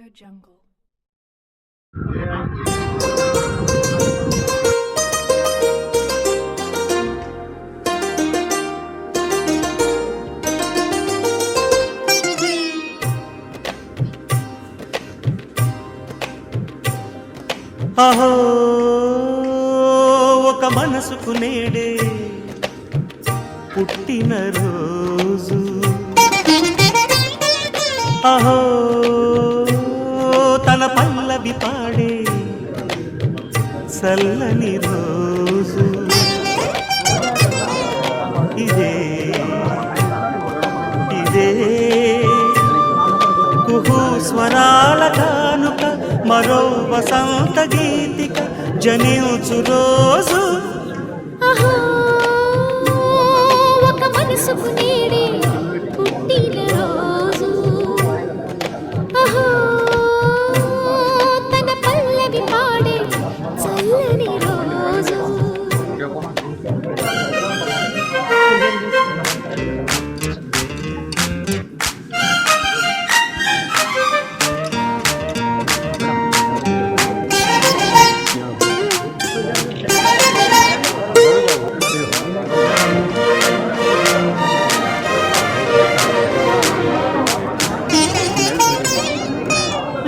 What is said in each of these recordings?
AudioJungle. అహో ఒక మనసుకు నేడే పుట్టిన రోజు, అహో తన పల్లవి పాడే చల్లని రోజు, ఇదే ఇదే కుహు స్వరాల కానుక, మరో వసంత గీతిక జనించు రోజు. అహో ఒక మనసుకు నేడే పుట్టిన రోజు, అహో తన పల్లవి పాడే చల్లని రోజు.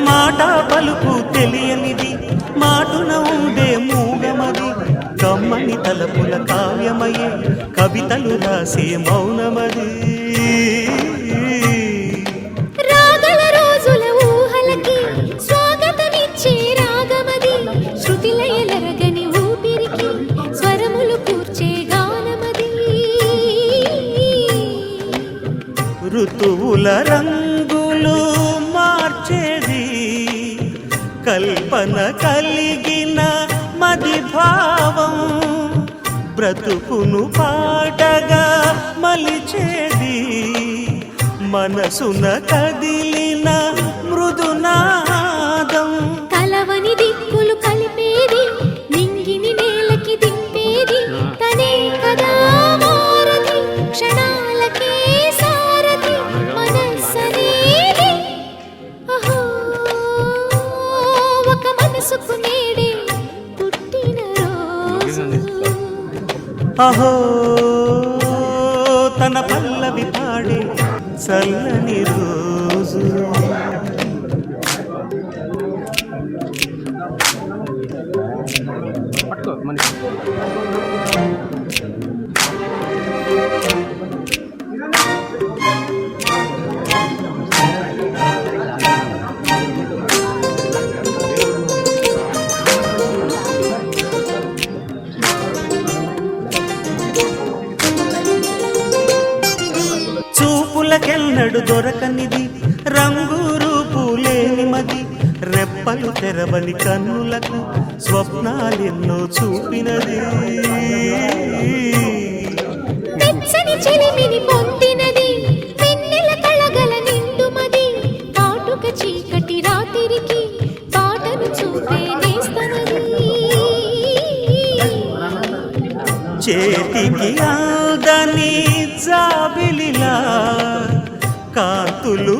మాట పలుకు తెలియనిది, మాటున ఉండే మూగమది, కమ్మని తలపుల కావ్యమయే కవితలు రాసే మౌనమది. రాగల రోజుల ఊహలకి స్వాగతమిచ్చే రాగమది, శృతిలయలరగని ఊపిరికి స్వరములు కూర్చే గానమది. ఋతువుల రంగులు మార్చేది, కల్పన కలిగిన మది భావం, బ్రతుకును పాటగా మలిచేది, మనసున కదిలిన మృదునాదం. కలవని దిక్కులు కలిపేది, నింగిని నేలకి దింపేది, తనే కదా మారది, క్షణాలకే సారథి మనస్సనేది. అహో ఒక మనసుకు నేడే పుట్టిన రోజు, అహో తన పల్లవి పాడే చల్లని రోజు. చూపులకెన్నడు దొరకనిది, రంగు రూపు లేని మది, రెప్పలు తెరవని కన్నులకు స్వప్నాలెన్నో చూపినది. వెచ్చని చెలిమిని పొందినది, వెన్నెల కళగల నిండుమది, కాటుక చీకటి రాత్రికి పాటను చూపే నేస్తమది. చేతికి ఆదని జాబిలిలా కాంతులు